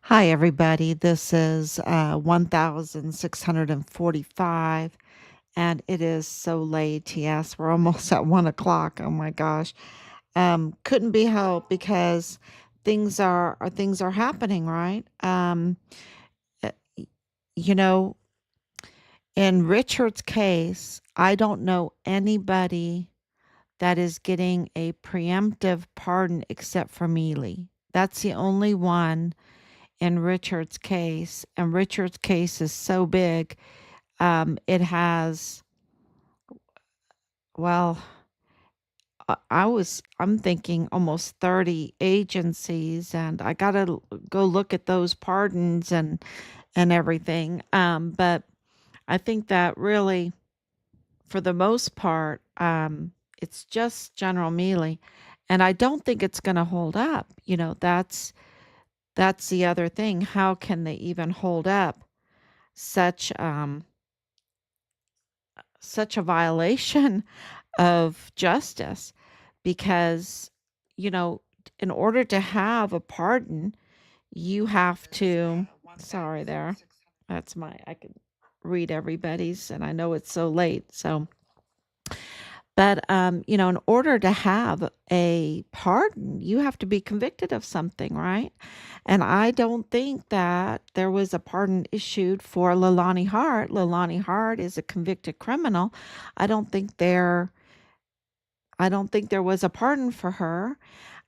Hi, everybody. This is 1645, and it is so late. Yes, we're almost at 1 o'clock. Oh my gosh. Couldn't be helped because things are happening, right? Uh, y- you know, in Richard's case, I don't know anybody that is getting a preemptive pardon except for Mealy. That's the only one in Richard's case, and Richard's case is so big. It has, well, I'm thinking almost 30 agencies, and I gotta go look at those pardons and everything. But I think that really, for the most part, it's just General Mealy, and I don't think it's going to hold up. That's the other thing. How can they even hold up such such a violation of justice? Because, you know, in order to have a pardon, you have to, sorry there, that's I can read everybody's, and I know it's so late. So, but, in order to have a pardon, you have to be convicted of something, right? And I don't think that there was a pardon issued for Leilani Hart. Leilani Hart is a convicted criminal. I don't think there, I don't think there was a pardon for her.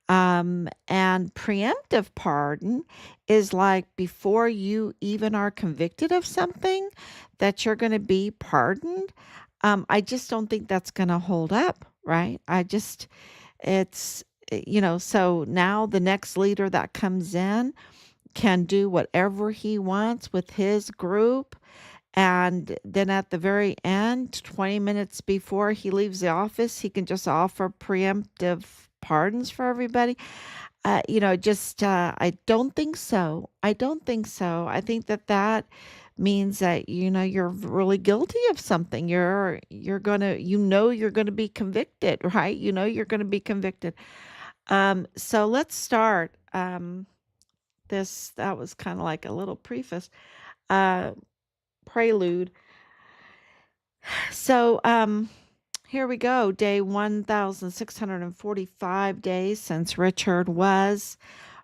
And preemptive pardon is like before you even are convicted of something that you're going to be pardoned. I just don't think that's going to hold up, right? It's, so now the next leader that comes in can do whatever he wants with his group. And then at the very end, 20 minutes before he leaves the office, he can just offer preemptive pardons for everybody. I don't think so. I don't think so. I think that that means that you're really guilty of something. You're gonna be convicted, right? You're gonna be convicted. So let's start. This that was kind of like a little preface, uh, prelude. So here we go. Day 1645 days since Richard was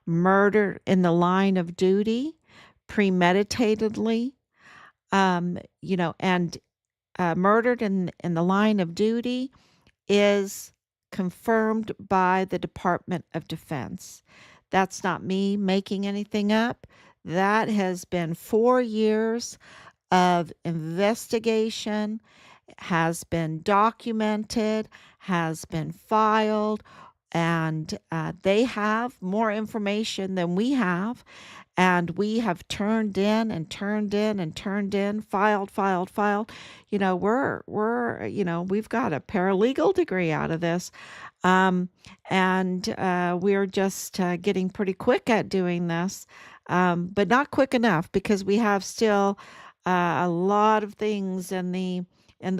murdered in the line of duty, premeditatedly, and murdered in the line of duty is confirmed by the Department of Defense. That's not me making anything up. That has been 4 years of investigation, has been documented, has been filed, and they have more information than we have. And we have turned in and turned in and turned in, filed. We've got a paralegal degree out of this. Um, and we're just getting pretty quick at doing this, but not quick enough because we have still a lot of things in the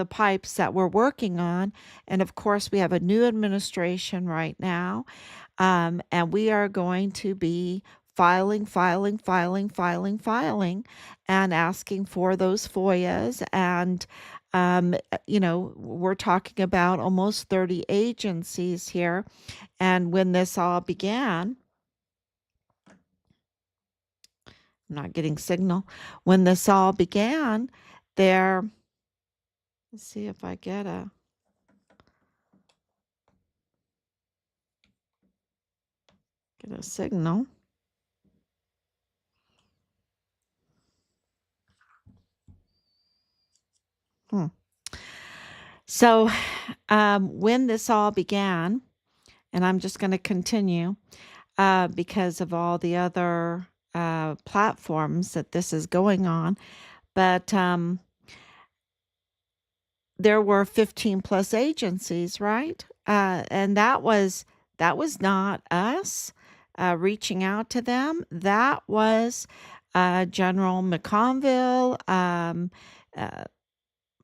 pipes that we're working on. And of course, we have a new administration right now, and we are going to be filing, and asking for those FOIAs. And, we're talking about almost 30 agencies here. And when this all began, I'm not getting signal. When this all began, there, let's see if I get a signal. Hmm. So, when this all began, and I'm just going to continue because of all the other platforms that this is going on, but there were 15 plus agencies, right? And that was not us reaching out to them. That was General McConville, uh,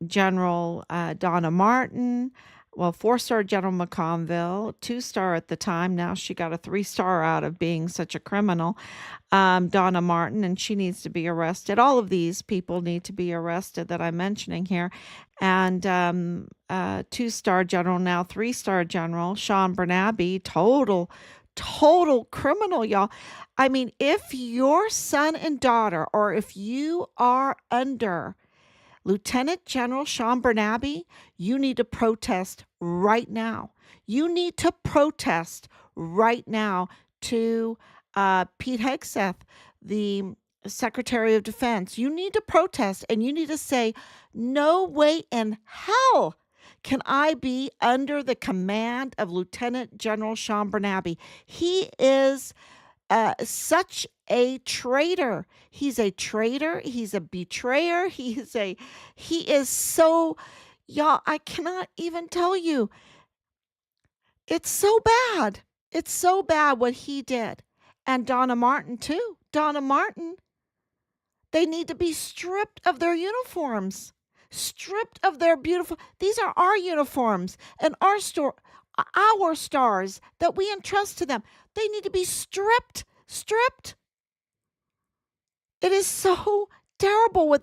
General Donna Martin, well, 4-star General McConville, 2-star at the time. Now she got a 3-star out of being such a criminal. Donna Martin, and she needs to be arrested. All of these people need to be arrested that I'm mentioning here. And 2-star general, now 3-star general, Sean Bernabe, total criminal, y'all. I mean, if your son and daughter, or if you are under Lieutenant General Sean Bernabe, you need to protest right now. You need to protest right now to Pete Hegseth, the Secretary of Defense. You need to protest and you need to say, no way in hell can I be under the command of Lieutenant General Sean Bernabe. He is such a traitor. He's a traitor. He's a betrayer. He is so, y'all, I cannot even tell you. It's so bad. It's so bad what he did. And Donna Martin, too. Donna Martin, they need to be stripped of their uniforms, stripped of their beautiful. These are our uniforms and our stars that we entrust to them. They need to be stripped, stripped. It is so terrible.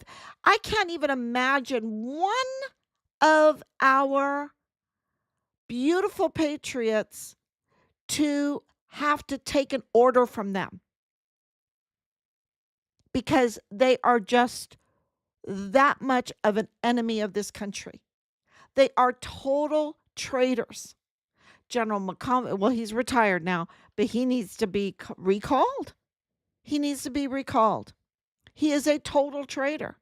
I can't even imagine one of our beautiful patriots to have to take an order from them because they are just that much of an enemy of this country. They are total traitors. General McCollum, well, he's retired now, but he needs to be recalled. He needs to be recalled. He is a total traitor.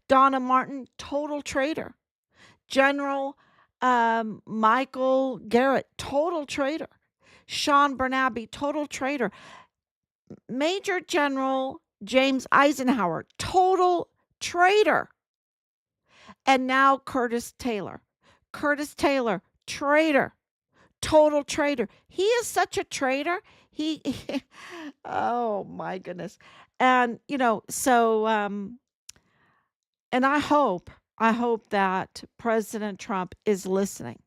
Donna Martin, total traitor. General Michael Garrett, total traitor. Sean Bernabe, total traitor. Major General James Eisenhower, total traitor. And now Curtis Taylor. Curtis Taylor, traitor. Total traitor. He is such a traitor. He oh my goodness. And and I hope that President Trump is listening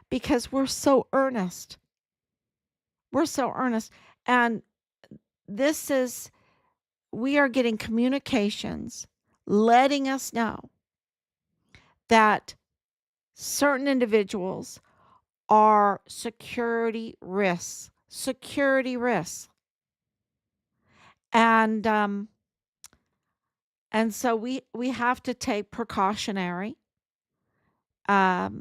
because we're so earnest. We're so earnest. And we are getting communications letting us know that certain individuals are security risks. Security risks. And so we have to take precautionary well,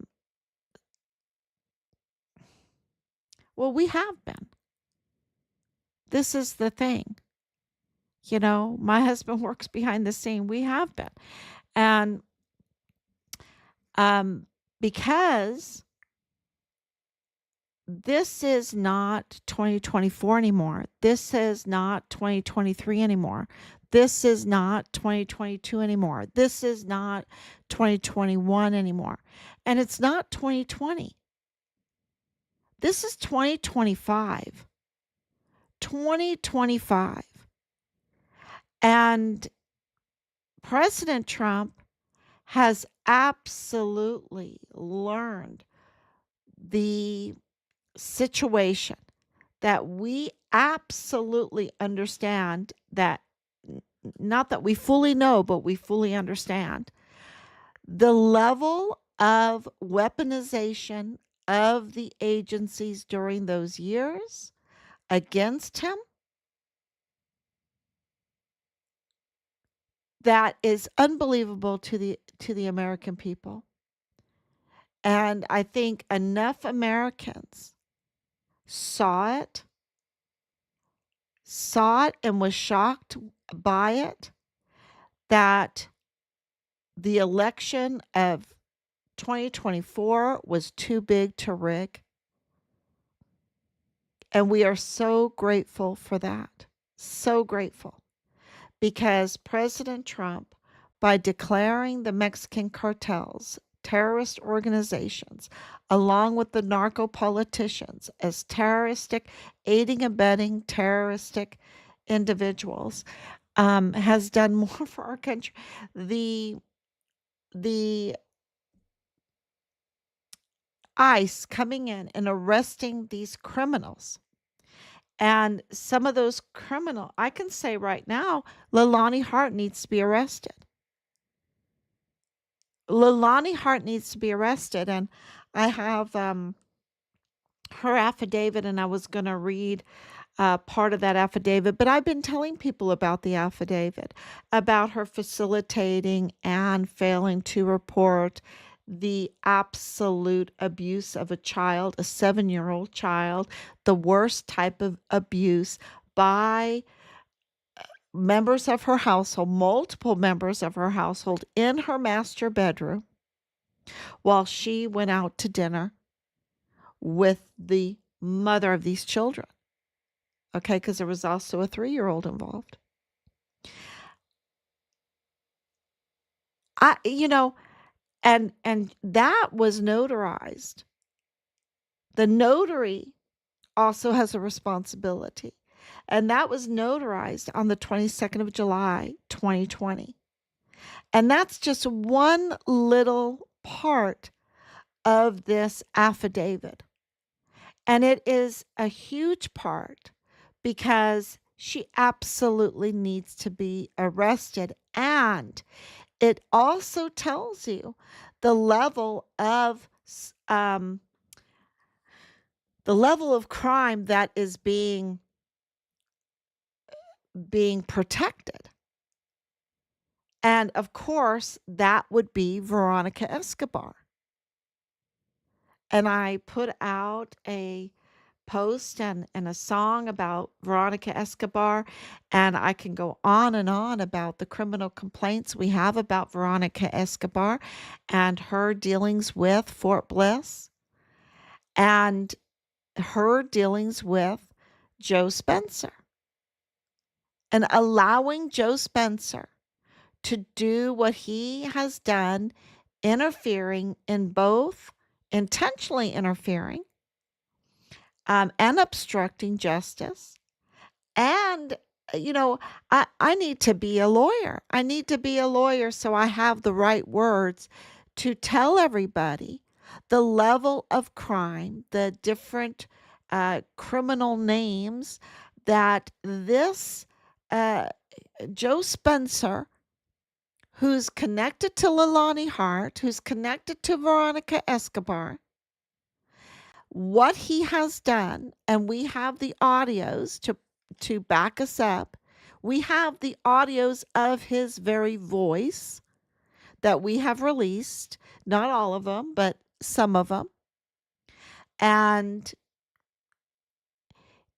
we have been. This is the thing. My husband works behind the scene. We have been. And because this is not 2024 anymore. This is not 2023 anymore. This is not 2022 anymore. This is not 2021 anymore. And it's not 2020. This is 2025. 2025. And President Trump has absolutely learned the situation that we absolutely understand, that not that we fully know, but we fully understand the level of weaponization of the agencies during those years against him. That is unbelievable to the American people. And I think enough Americans saw it and was shocked by it, that the election of 2024 was too big to rig. And we are so grateful for that. So grateful. Because President Trump, by declaring the Mexican cartels terrorist organizations, along with the narco politicians, as terroristic, aiding, abetting terroristic individuals, has done more for our country. ICE coming in and arresting these criminals. And some of those criminal, I can say right now, Leilani Hart needs to be arrested. Leilani Hart needs to be arrested. And I have her affidavit, and I was going to read part of that affidavit, but I've been telling people about the affidavit, about her facilitating and failing to report the absolute abuse of a child, a 7-year-old child, the worst type of abuse by members of her household, multiple members of her household in her master bedroom while she went out to dinner with the mother of these children. Okay, because there was also a 3-year-old involved. I, you know, and that was notarized. The notary also has a responsibility, and that was notarized on the 22nd of July, 2020. And that's just one little part of this affidavit. And it is a huge part because she absolutely needs to be arrested. And it also tells you the level of um, the level of crime that is being protected. And of course, that would be Veronica Escobar. And I put out a post and a song about Veronica Escobar, and I can go on and on about the criminal complaints we have about Veronica Escobar and her dealings with Fort Bliss and her dealings with Joe Spencer and allowing Joe Spencer to do what he has done, interfering in both, intentionally interfering and obstructing justice. And, I need to be a lawyer. I need to be a lawyer so I have the right words to tell everybody the level of crime, the different criminal names that this uh, Joe Spencer, who's connected to Leilani Hart, who's connected to Veronica Escobar, what he has done, and we have the audios to back us up. We have the audios of his very voice that we have released, not all of them, but some of them. And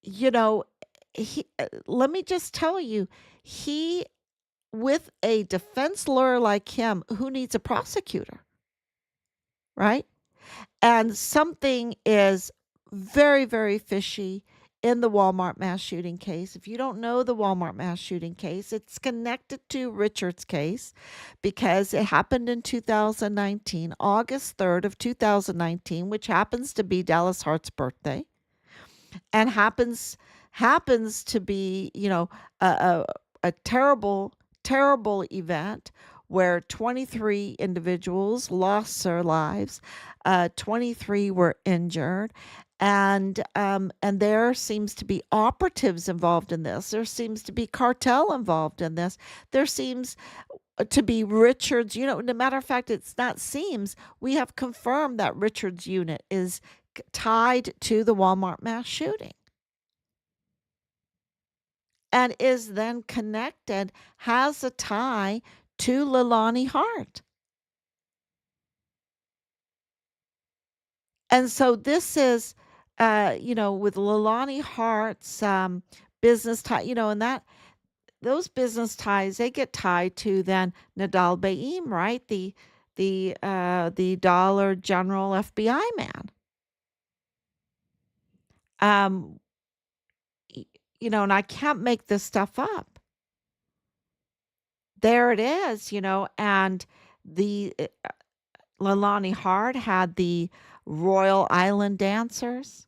you know, let me just tell you, he with a defense lawyer like him, who needs a prosecutor, right? And something is very, very fishy in the Walmart mass shooting case. If you don't know the Walmart mass shooting case, it's connected to Richard's case because it happened in 2019, August 3rd of 2019, which happens to be Dallas Hart's birthday and happens to be, a, a terrible, terrible event where 23 individuals lost their lives, 23 were injured, and there seems to be operatives involved in this. There seems to be cartel involved in this. There seems to be Richard's. No matter of fact, it's not seems. We have confirmed that Richard's unit is tied to the Walmart mass shooting and is then connected, has a tie to Leilani Hart. And so this is, with Leilani Hart's business tie, and that those business ties, they get tied to then Nadal Baim, right? The Dollar General FBI man. Um, and I can't make this stuff up. There it is, and the Leilani Hart had the Royal Island dancers,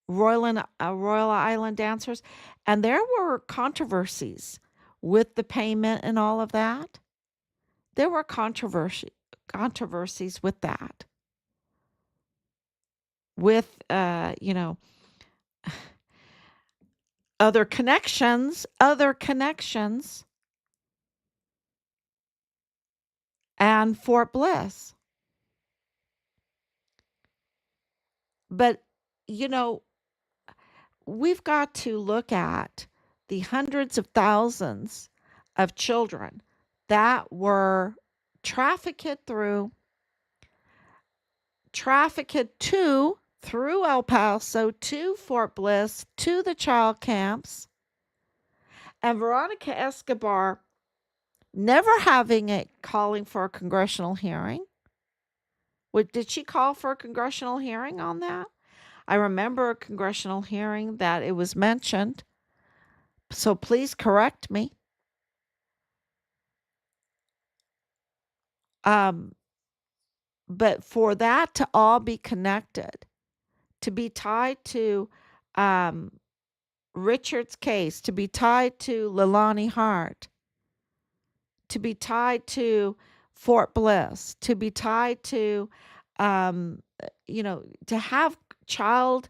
Royal Island dancers, and there were controversies with the payment and all of that. There were controversies with that. with, other connections, and Fort Bliss. But, you know, we've got to look at the hundreds of thousands of children that were trafficked through, trafficked to through El Paso to Fort Bliss to the child camps, and Veronica Escobar never having it calling for a congressional hearing. What did she call for a congressional hearing on that? I remember a congressional hearing that it was mentioned. So please correct me. Um, but for that to all be connected, to be tied to um, Richard's case, to be tied to Leilani Hart, to be tied to Fort Bliss, to be tied to, to have child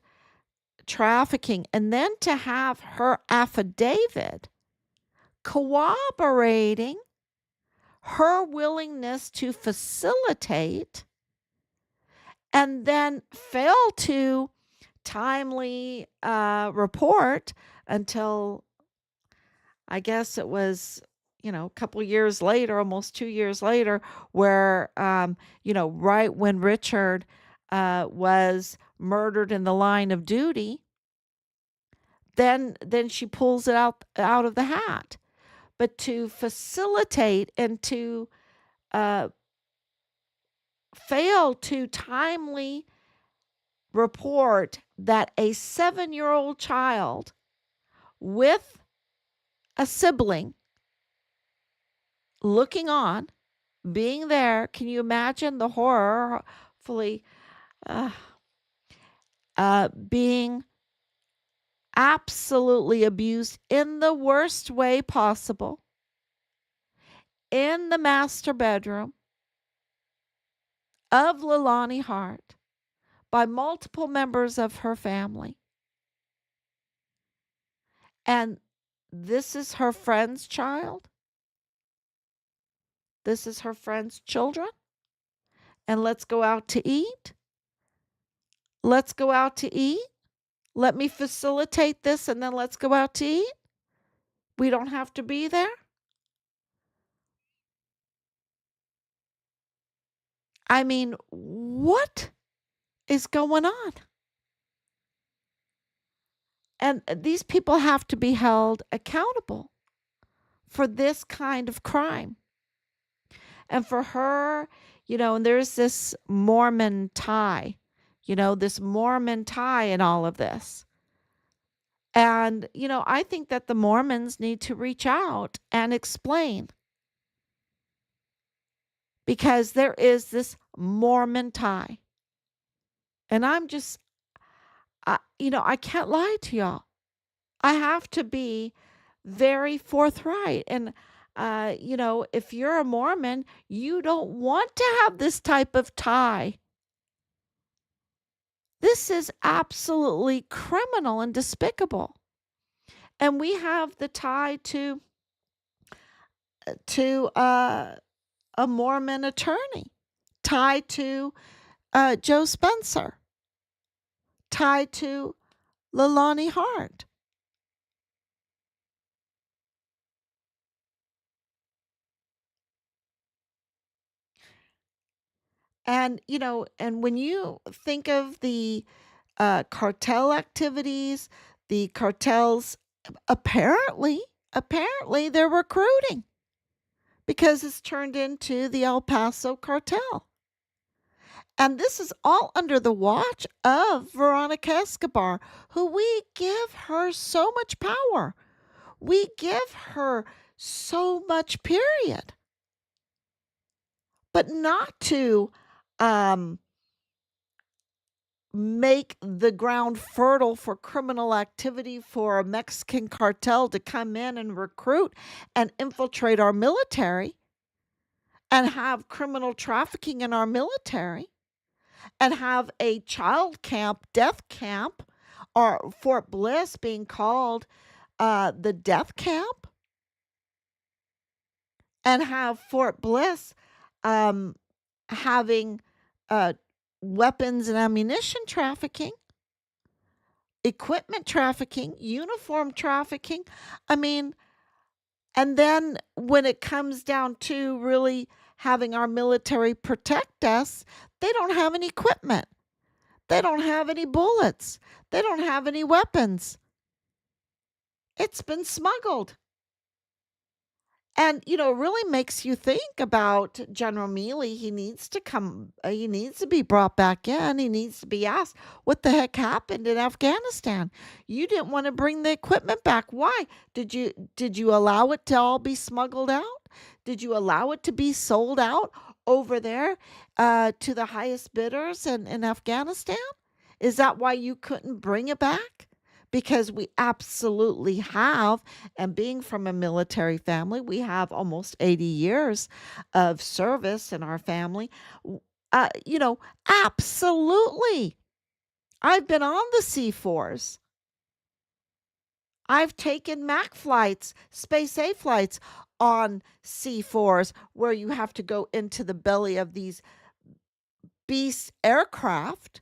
trafficking, and then to have her affidavit corroborating her willingness to facilitate and then fail to timely report until I guess it was, a couple years later, almost 2 years later, where, right when Richard was murdered in the line of duty, then she pulls it out of the hat. But to facilitate and to uh, fail to timely report that a 7-year-old child with a sibling looking on, being there, can you imagine the horror? Fully uh, being absolutely abused in the worst way possible in the master bedroom of Leilani Hart by multiple members of her family. And this is her friend's child. This is her friend's children. And let's go out to eat. Let's go out to eat. Let me facilitate this and then let's go out to eat. We don't have to be there. I mean, what is going on? And these people have to be held accountable for this kind of crime. And for her, and there's this Mormon tie, this Mormon tie in all of this. And, I think that the Mormons need to reach out and explain because there is this Mormon tie. And I'm just, I can't lie to y'all. I have to be very forthright. And, if you're a Mormon, you don't want to have this type of tie. This is absolutely criminal and despicable. And we have the tie to a Mormon attorney, tied to Joe Spencer, tied to Leilani Hart. And when you think of the cartel activities, the cartels apparently they're recruiting because it's turned into the El Paso cartel. And this is all under the watch of Veronica Escobar, who we give her so much power. We give her so much, period. But not to make the ground fertile for criminal activity for a Mexican cartel to come in and recruit and infiltrate our military and have criminal trafficking in our military. and have a child camp, death camp, or Fort Bliss being called the death camp, and have Fort Bliss um, having uh, weapons and ammunition trafficking, equipment trafficking, uniform trafficking. I mean, and then when it comes down to really having our military protect us, they don't have any equipment. They don't have any bullets. They don't have any weapons. It's been smuggled. And, it really makes you think about General Mealy. He needs to he needs to be brought back in. He needs to be asked, what the heck happened in Afghanistan? You didn't want to bring the equipment back. Why? Did you allow it to all be smuggled out? Did you allow it to be sold out over there to the highest bidders in Afghanistan? Is that why you couldn't bring it back? Because we absolutely have, and being from a military family, we have almost 80 years of service in our family. You know, absolutely. I've been on the C4s. I've taken Mac flights, Space A flights on C4s where you have to go into the belly of these beast aircraft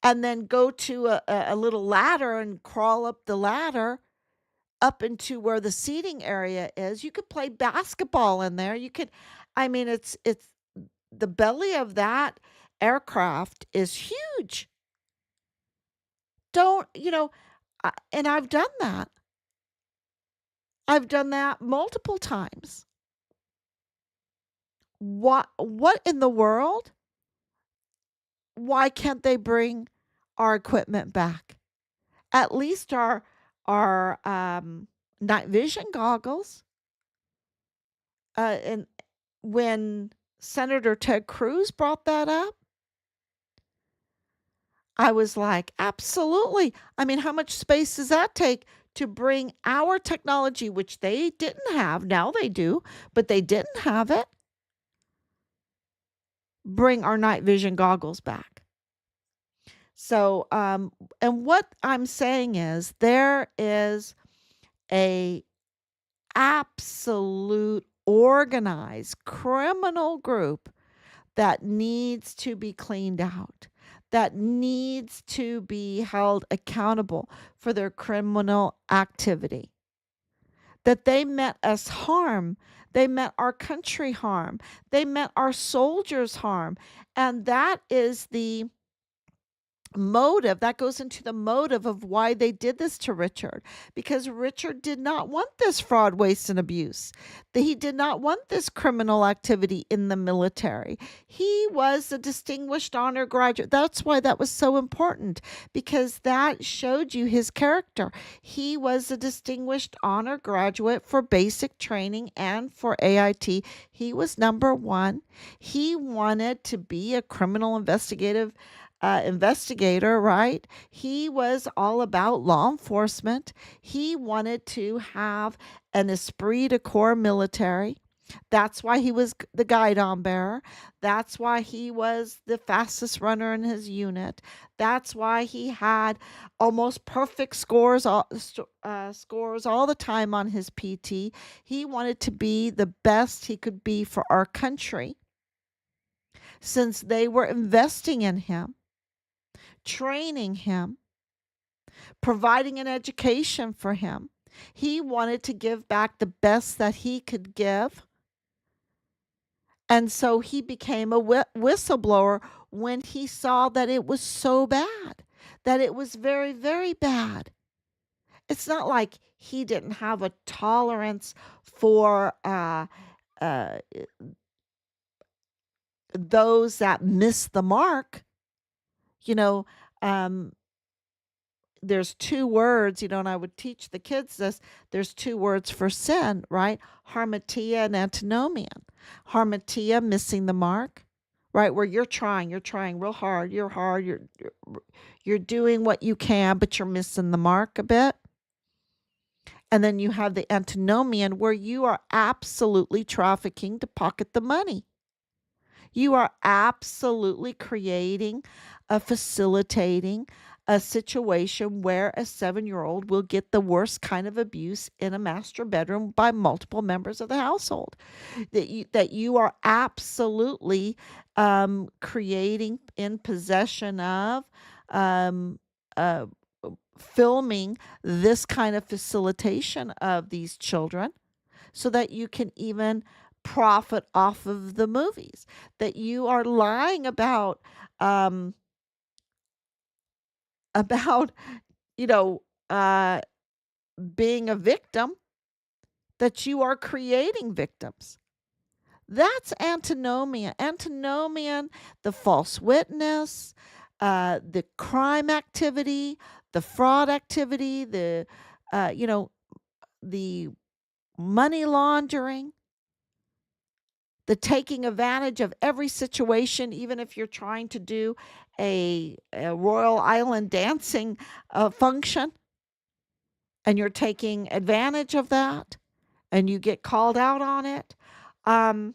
and then go to a little ladder and crawl up the ladder up into where the seating area is. You could play basketball in there. I mean, it's the belly of that aircraft is huge. Don't, and I've done that. I've done that multiple times. What in the world? Why can't they bring our equipment back? At least our night vision goggles. And when Senator Ted Cruz brought that up, I was like, absolutely. I mean, how much space does that take to bring our technology, which they didn't have? Now they do, but they didn't have it. Bring our night vision goggles back. So, and what I'm saying is there is a absolute organized criminal group that needs to be cleaned out, that needs to be held accountable for their criminal activity. That they meant us harm, they meant our country harm, they meant our soldiers harm. And that is the motive that goes into the motive of why they did this to Richard, because Richard did not want this fraud, waste, and abuse. He did not want this criminal activity in the military. He was a distinguished honor graduate. That's why that was so important, because that showed you his character. He was a distinguished honor graduate for basic training and for AIT. He was number one. He wanted to be a criminal investigator, right? He was all about law enforcement. He wanted to have an esprit de corps military. That's why he was the guidon bearer. That's why he was the fastest runner in his unit. That's why he had almost perfect scores all the time on his PT. He wanted to be the best he could be for our country since they were investing in him, training him, providing an education for him. He wanted to give back the best that he could give. And so he became a whistleblower when he saw that it was so bad, that it was very, very bad. It's not like he didn't have a tolerance for uh, those that miss the mark. You know, um, there's two words, and I would teach the kids this. There's two words for sin, right? Harmatia and antinomian. Harmatia, missing the mark, right? Where you're trying real hard, you're doing what you can, but you're missing the mark a bit. And then you have the antinomian, where you are absolutely trafficking to pocket the money. You are absolutely facilitating a situation where a 7-year-old will get the worst kind of abuse in a master bedroom by multiple members of the household. That you are absolutely creating in possession of um, uh, filming this kind of facilitation of these children so that you can even profit off of the movies, that you are lying um about you know uh being a victim, that you are creating victims. That's antinomian. Antinomian, the false witness, the crime activity, the fraud activity, you know, the money laundering, the taking advantage of every situation, even if you're trying to do a Royal Island dancing function and you're taking advantage of that and you get called out on it. Um,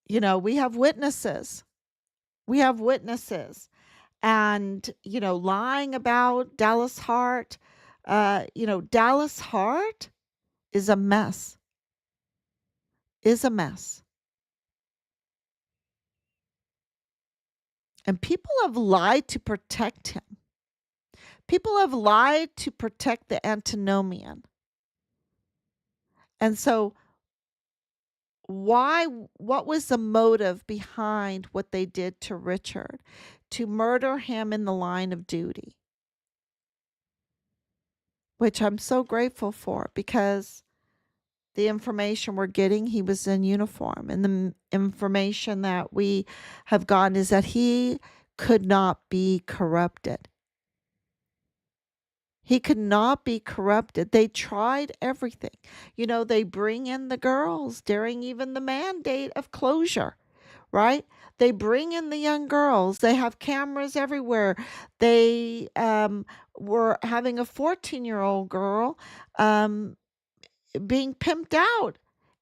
we have witnesses. We have witnesses. And, lying about Dallas Hart, Dallas Hart is a mess, is a mess. And people have lied to protect him. People have lied to protect the antinomian. And so, what was the motive behind what they did to Richard? To murder him in the line of duty, which I'm so grateful for, because the information we're getting, he was in uniform. And the information that we have gotten is that he could not be corrupted. He could not be corrupted. They tried everything. They bring in the girls during even the mandate of closure, right? They bring in the young girls. They have cameras everywhere. They were having a 14-year-old girl being pimped out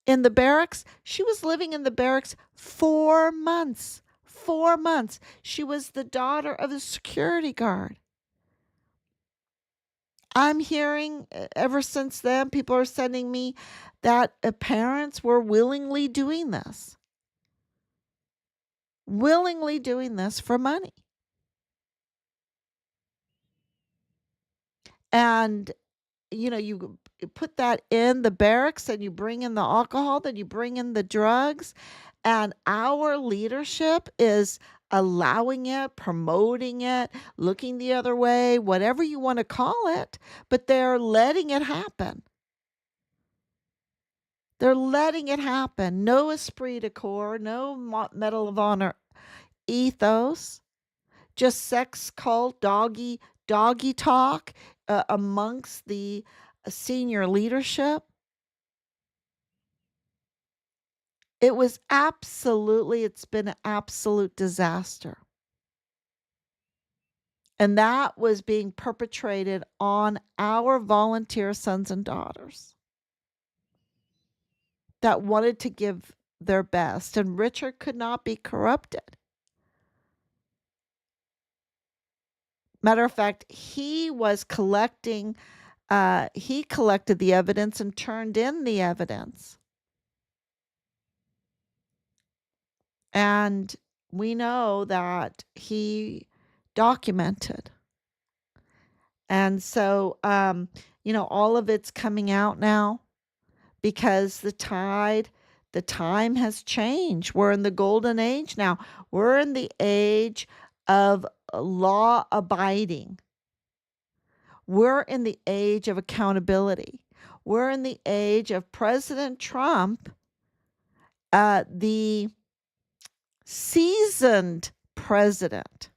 in the barracks. She was living in the barracks 4 months. 4 months. She was the daughter of a security guard. I'm hearing ever since then, people are sending me that parents were willingly doing this for money. And, you put that in the barracks and you bring in the alcohol, then you bring in the drugs. And our leadership is allowing it, promoting it, looking the other way, whatever you want to call it, but they're letting it happen. They're letting it happen. No esprit de corps, no Medal of Honor ethos, just sex cult, doggy talk amongst the senior leadership. It's been an absolute disaster. And that was being perpetrated on our volunteer sons and daughters that wanted to give their best. And Richard could not be corrupted. Matter of fact, he collected the evidence and turned in the evidence. And we know that he documented. And so, all of it's coming out now because the time has changed. We're in the golden age now. We're in the age of law abiding. We're in the age of accountability. We're in the age of President Trump, the seasoned president.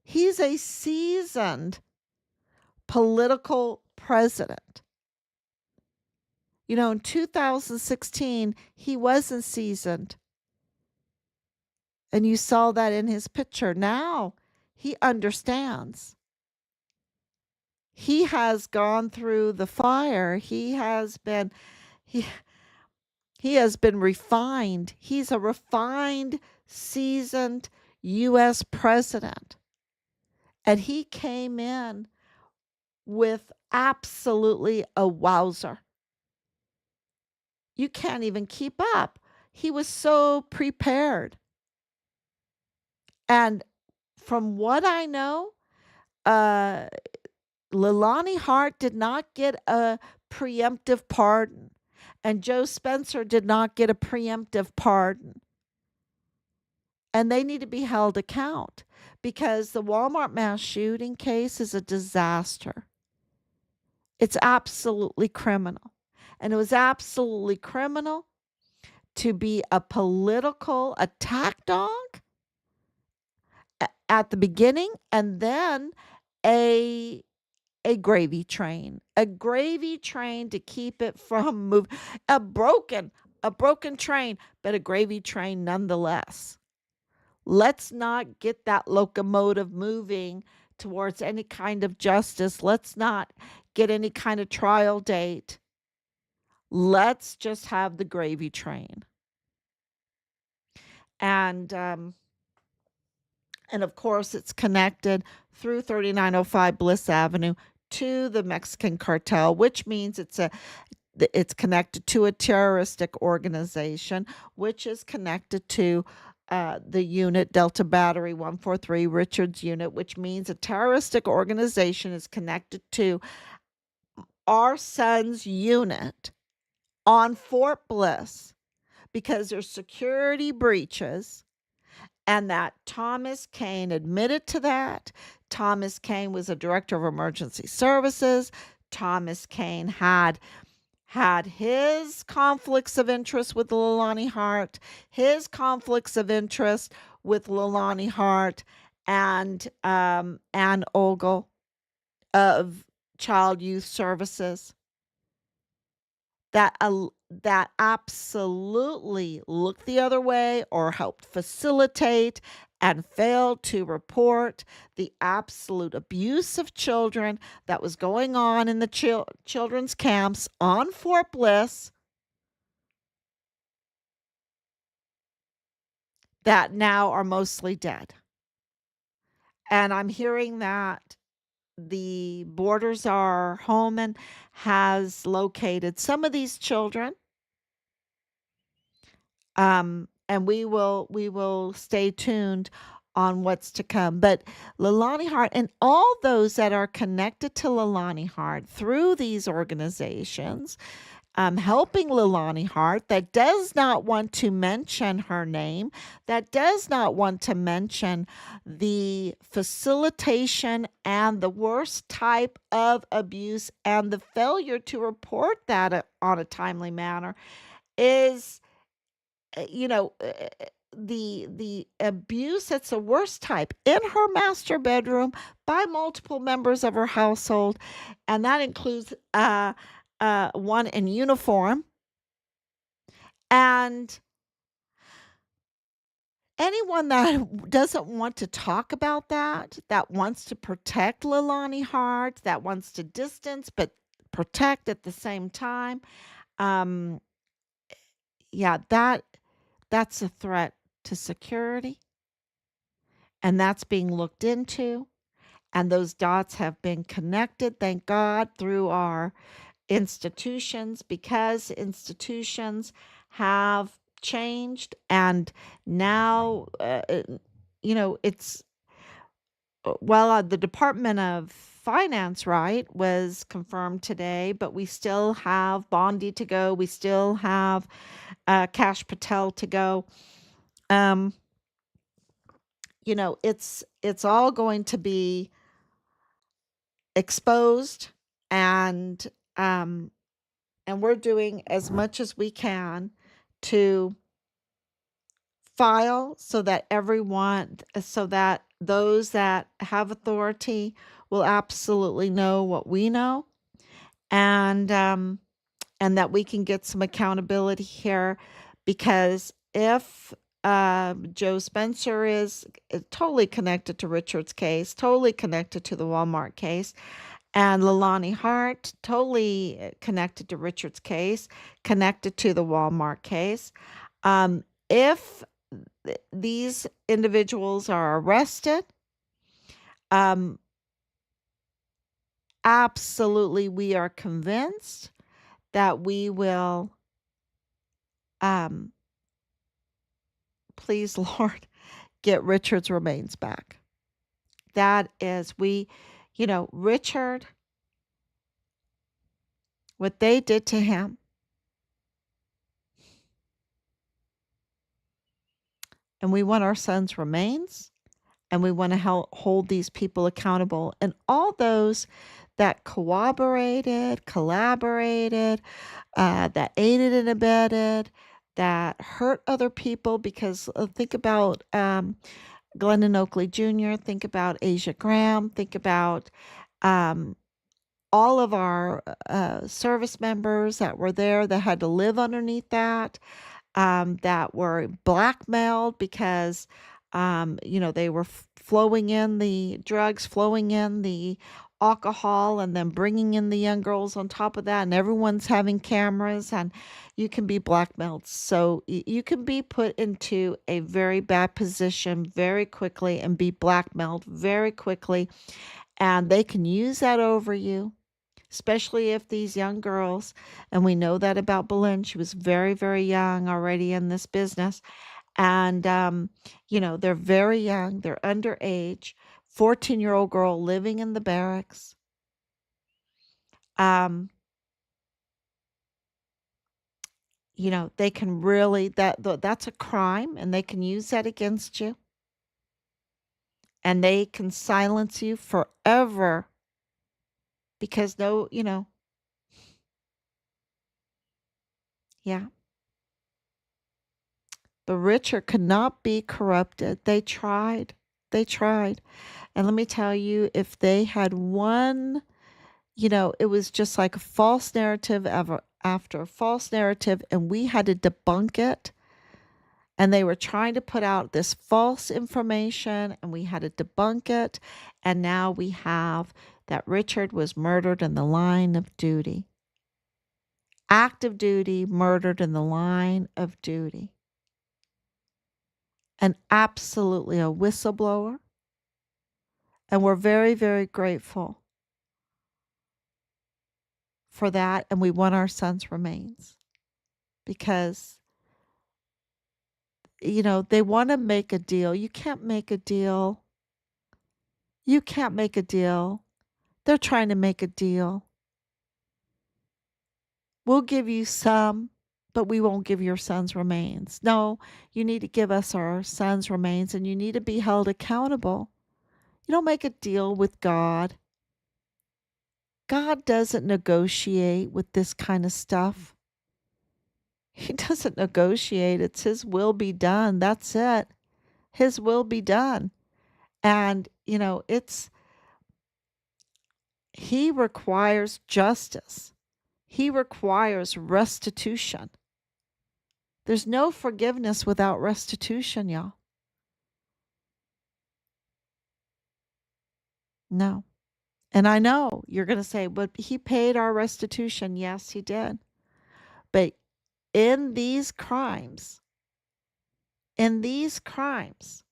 He's a seasoned political president. In 2016, he wasn't seasoned. And you saw that in his picture. Now he understands. He has gone through the fire. He He has been refined. He's a refined, seasoned U.S. president. And he came in with absolutely a wowzer. You can't even keep up. He was so prepared. And from what I know, uh, Leilani Hart did not get a preemptive pardon, and Joe Spencer did not get a preemptive pardon. And they need to be held account because the Walmart mass shooting case is a disaster. It's absolutely criminal. And it was absolutely criminal to be a political attack dog at the beginning and then a a gravy train to keep it from moving, a broken train, but a gravy train nonetheless. Let's not get that locomotive moving towards any kind of justice. Let's not get any kind of trial date. Let's just have the gravy train. And and of course, it's connected through 3905 Bliss Avenue to the Mexican cartel, which means it's connected to a terroristic organization, which is connected to the unit Delta Battery 143 Richards unit, which means a terroristic organization is connected to our son's unit on Fort Bliss because there's security breaches and that Thomas Kane admitted to that. Thomas Kane was a director of emergency services. Thomas Kane had his conflicts of interest with Leilani Hart, his conflicts of interest with Leilani Hart and Ann Ogle of Child Youth Services that absolutely looked the other way or helped facilitate and failed to report the absolute abuse of children that was going on in the children's camps on Fort Bliss that now are mostly dead. And I'm hearing that the border czar Holman has located some of these children. And we will stay tuned on what's to come. But Leilani Hart and all those that are connected to Leilani Hart through these organizations, helping Leilani Hart, that does not want to mention her name, that does not want to mention the facilitation and the worst type of abuse and the failure to report that on a timely manner is you know, the abuse that's the worst type in her master bedroom by multiple members of her household, and that includes one in uniform. And anyone that doesn't want to talk about that, that wants to protect Leilani Hart, that wants to distance but protect at the same time, um, yeah, that's a threat to security, and that's being looked into. And those dots have been connected, thank God, through our institutions because institutions have changed. And now, it's well, the Department of Finance, right, was confirmed today, but we still have Bondi to go. We still have Cash Patel to go. Um, it's all going to be exposed, and um and we're doing as much as we can to file so that those that have authority will absolutely know what we know, and and that we can get some accountability here, because if Joe Spencer is totally connected to Richard's case, totally connected to the Walmart case, And Leilani Hart, totally connected to Richard's case, connected to the Walmart case. If these individuals are arrested, um, absolutely, we are convinced that we will, um, please, Lord, get Richard's remains back. That is, Richard, what they did to him, and we want our son's remains, and we want to hold these people accountable. And all those that cooperated, collaborated, that aided and abetted, that hurt other people, because think about Glendon Oakley Jr., think about Asia Graham, think about um, all of our service members that were there that had to live underneath that were blackmailed because, they were flowing in the drugs, flowing in the alcohol, and then bringing in the young girls on top of that. And everyone's having cameras, and you can be blackmailed. So you can be put into a very bad position very quickly and be blackmailed very quickly. And they can use that over you, especially if these young girls, and we know that about Boleyn, she was very, very young already in this business. And, they're very young, they're underage, 14-year-old girl living in the barracks. Um, they can really, that's a crime, and they can use that against you, and they can silence you forever because yeah. The Richard could not be corrupted. They tried. They tried. And let me tell you, if they had one, it was just like a false narrative after a false narrative, and we had to debunk it. And they were trying to put out this false information, and we had to debunk it. And now we have that Richard was murdered in the line of duty. Active duty, murdered in the line of duty. And absolutely a whistleblower. And we're very, very grateful for that. And we want our son's remains because, they want to make a deal. You can't make a deal. You can't make a deal. They're trying to make a deal. We'll give you some, but we won't give your son's remains. No, you need to give us our son's remains, and you need to be held accountable. You don't make a deal with God. God doesn't negotiate with this kind of stuff. He doesn't negotiate. It's His will be done. That's it. His will be done. And, He requires justice. He requires restitution. There's no forgiveness without restitution, y'all. No. And I know you're going to say, but He paid our restitution. Yes, He did. But in these crimes, in these crimes,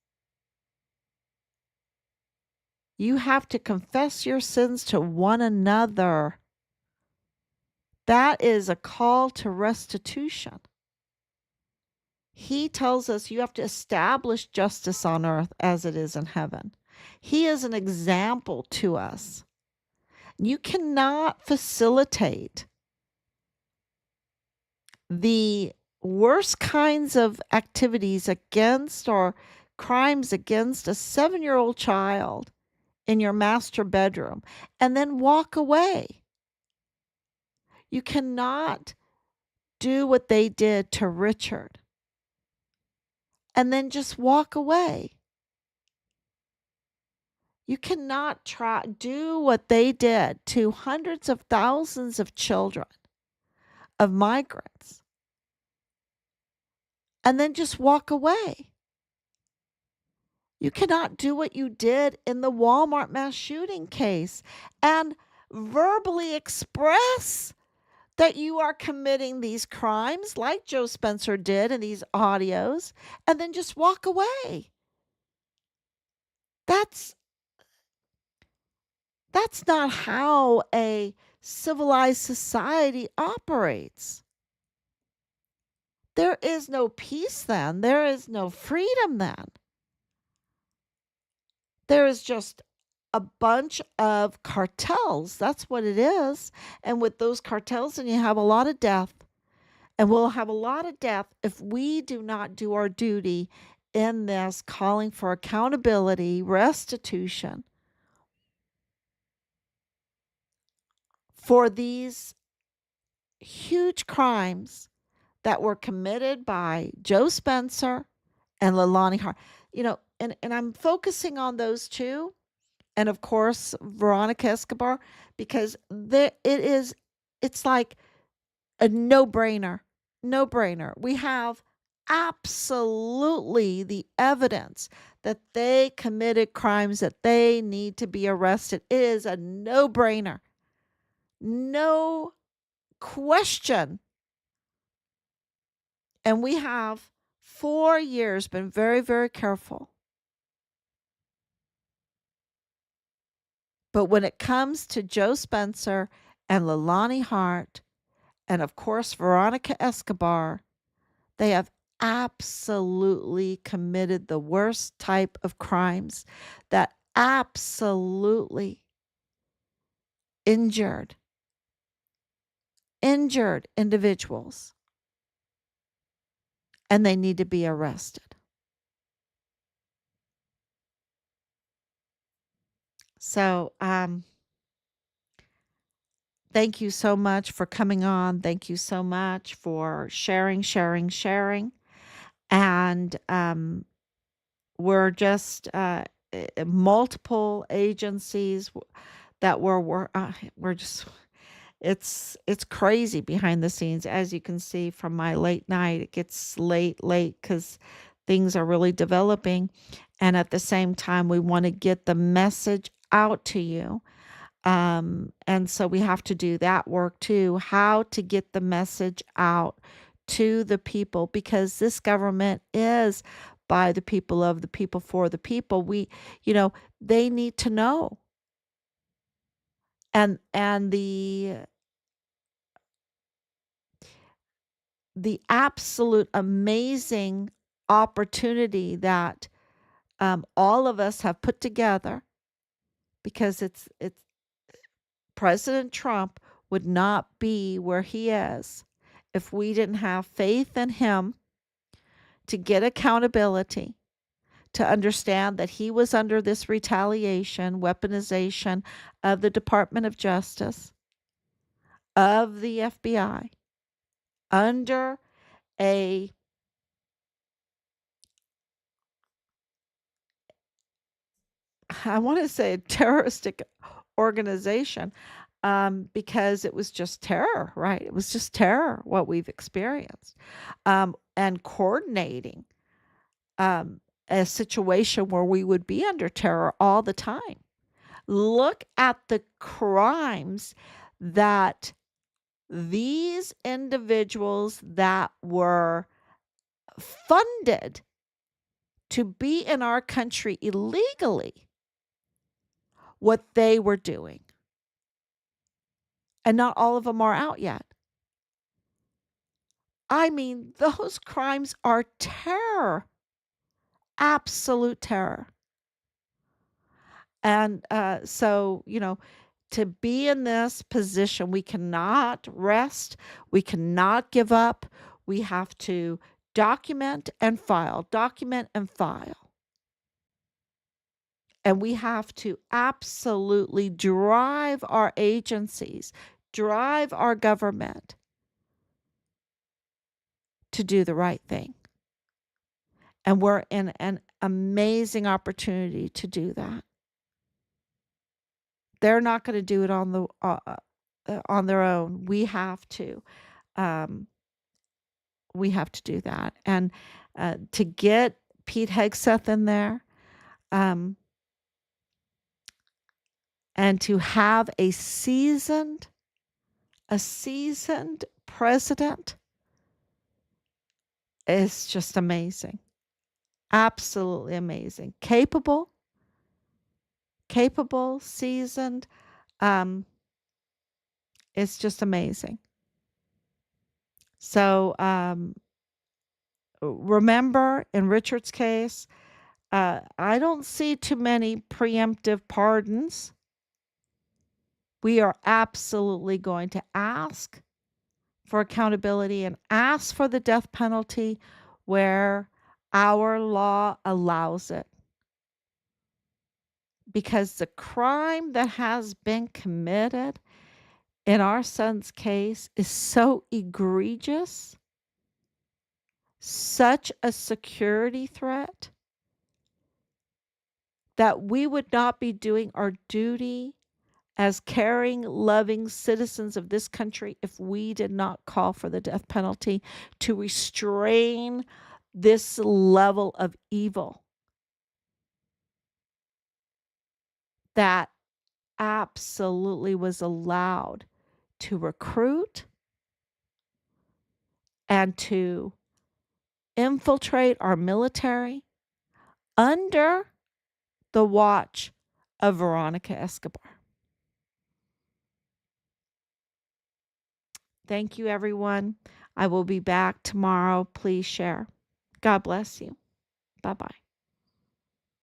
you have to confess your sins to one another. That is a call to restitution. He tells us you have to establish justice on earth as it is in heaven. He is an example to us. You cannot facilitate the worst kinds of activities against or crimes against a 7-year-old child in your master bedroom and then walk away. You cannot do what they did to Richard and then just walk away. You cannot do what they did to hundreds of thousands of children, of migrants, and then just walk away. You cannot do what you did in the Walmart mass shooting case and verbally express that you are committing these crimes like Joe Spencer did in these audios and then just walk away. That's that's not how a civilized society operates. There is no peace then. There is no freedom then. There is just a bunch of cartels. That's what it is. And with those cartels, then you have a lot of death. And we'll have a lot of death if we do not do our duty in this calling for accountability, restitution for these huge crimes that were committed by Joe Spencer and Leilani Hart. And I'm focusing on those two, and of course Veronica Escobar, because it's like a no-brainer. No-brainer. We have absolutely the evidence that they committed crimes, that they need to be arrested. It is a no-brainer. No question. And we have 4 years been very, very careful. But when it comes to Joe Spencer and Leilani Hart, and of course Veronica Escobar, they have absolutely committed the worst type of crimes that absolutely injured individuals, and they need to be arrested. So, thank you so much for coming on. Thank you so much for sharing. And we're just multiple agencies that we're just it's crazy behind the scenes, as you can see from my late night. It gets late because things are really developing, and at the same time we want to get the message out to you. And so we have to do that work too, how to get the message out to the people, because this government is by the people, of the people, for the people. They need to know. And the absolute amazing opportunity that all of us have put together, because it's President Trump would not be where he is if we didn't have faith in him to get accountability, to understand that he was under this retaliation, weaponization of the Department of Justice, of the FBI, under a I want to say a terroristic organization, because it was just terror, right? It was just terror, what we've experienced, and coordinating a situation where we would be under terror all the time. Look at the crimes that these individuals that were funded to be in our country illegally, what they were doing. And not all of them are out yet. I mean, those crimes are terror, absolute terror. And to be in this position, we cannot rest, we cannot give up. We have to document and file, document and file. And we have to absolutely drive our agencies, drive our government to do the right thing. And we're in an amazing opportunity to do that. They're not going to do it on their own. Um, we have to do that, and to get Pete Hegseth in there, um, And to have a seasoned president is just amazing. Absolutely amazing. Capable, seasoned. Um, it's just amazing. So remember, in Richard's case, I don't see too many preemptive pardons. We are absolutely going to ask for accountability and ask for the death penalty where our law allows it. Because the crime that has been committed in our son's case is so egregious, such a security threat, that we would not be doing our duty as caring, loving citizens of this country if we did not call for the death penalty to restrain this level of evil that absolutely was allowed to recruit and to infiltrate our military under the watch of Veronica Escobar. Thank you, everyone. I will be back tomorrow. Please share. God bless you. Bye bye.